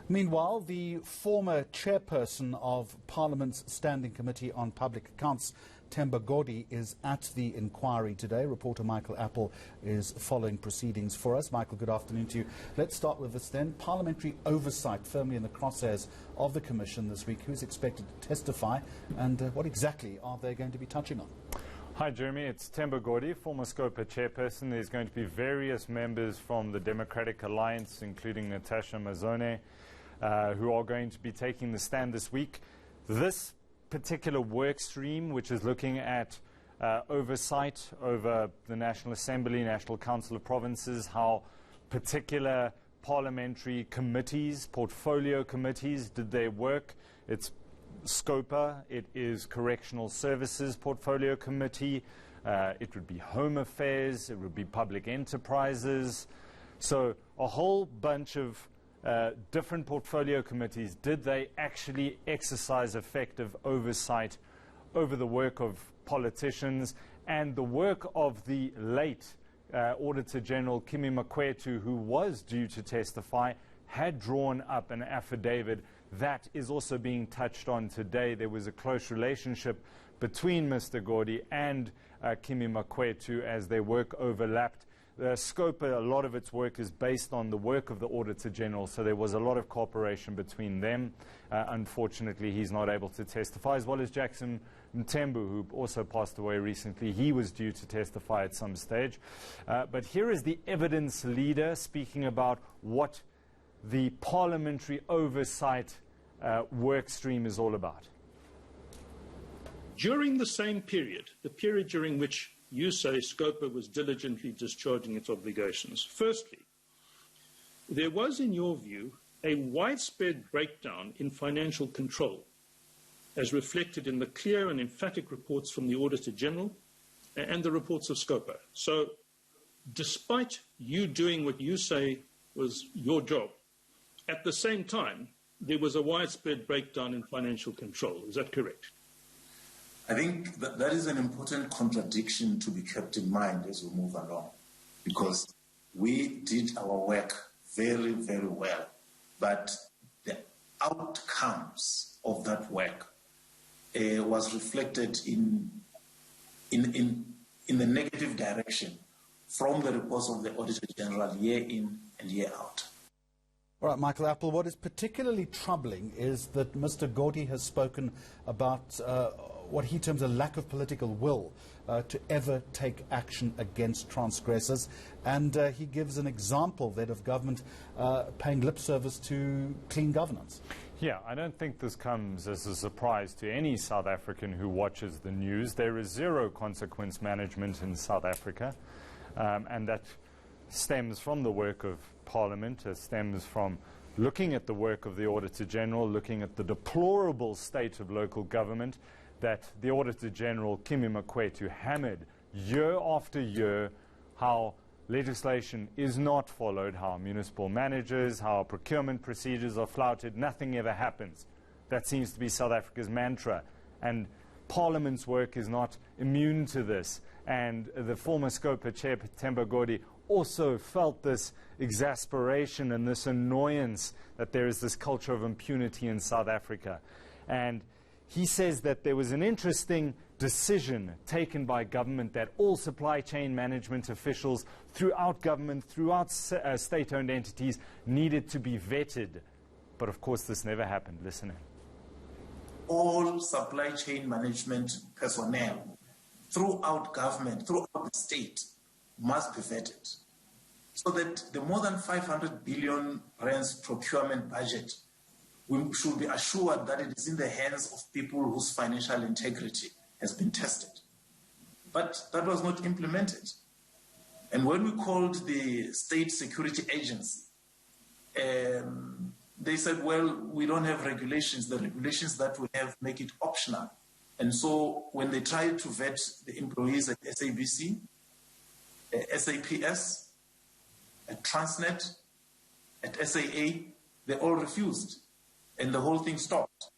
Meanwhile, the former chairperson of Parliament's Standing Committee on Public Accounts, Themba Godi, is at the inquiry today. Reporter Michael Appel is following proceedings for us. Michael, good afternoon to you. Let's start with this then. Parliamentary oversight firmly in the crosshairs of the Commission this week. Who's expected to testify and what exactly are they going to be touching on? Hi Jeremy, it's Themba Godi, former Scopa chairperson. There's going to be various members from the Democratic Alliance, including Natasha Mazone, who are going to be taking the stand this week. This particular work stream, which is looking at oversight over the National Assembly, National Council of Provinces, how particular parliamentary committees, portfolio committees, did their work. It's Scopa, it is Correctional Services Portfolio Committee, it would be Home Affairs, it would be Public Enterprises. So a whole bunch of different portfolio committees. Did they actually exercise effective oversight over the work of politicians and the work of the late Auditor General Kimi Makwetu, who was due to testify, had drawn up an affidavit that is also being touched on today. There was a close relationship between Mr. Godi and Kimi Makwetu as their work overlapped. Scopa, a lot of its work is based on the work of the Auditor General, so there was a lot of cooperation between them. Unfortunately, he's not able to testify, as well as Jackson Mthembu, who also passed away recently. He was due to testify at some stage. But here is the evidence leader speaking about what the parliamentary oversight work stream is all about. During the same period, the period during which you say Scopa was diligently discharging its obligations, firstly, there was, in your view, a widespread breakdown in financial control, as reflected in the clear and emphatic reports from the Auditor General and the reports of Scopa. So, despite you doing what you say was your job, at the same time, there was a widespread breakdown in financial control. Is that correct? I think that is an important contradiction to be kept in mind as we move along, because we did our work very, very well, but the outcomes of that work was reflected in the negative direction from the reports of the Auditor General year in and year out. All right, Michael Appel, what is particularly troubling is that Mr. Godi has spoken about what he terms a lack of political will to ever take action against transgressors. And he gives an example then of government paying lip service to clean governance. Yeah, I don't think this comes as a surprise to any South African who watches the news. There is zero consequence management in South Africa, and that stems from the work of Parliament. It stems from looking at the work of the Auditor General, looking at the deplorable state of local government that the Auditor General, Kimi Makwetu, hammered year after year, how legislation is not followed, how municipal managers, how procurement procedures are flouted, nothing ever happens. That seems to be South Africa's mantra. And Parliament's work is not immune to this. And the former Scopa chair, Themba Godi, also felt this exasperation and this annoyance that there is this culture of impunity in South Africa. And he says that there was an interesting decision taken by government that all supply chain management officials throughout government, throughout state-owned entities, needed to be vetted. But of course this never happened. Listen in. All supply chain management personnel throughout government, throughout the state, must be vetted, so that the more than 500 billion rands procurement budget, we should be assured that it is in the hands of people whose financial integrity has been tested. But that was not implemented. And when we called the State Security Agency, they said, well, we don't have regulations. The regulations that we have make it optional. And so when they tried to vet the employees at SABC, SAPS, at Transnet, at SAA, they all refused, and the whole thing stopped.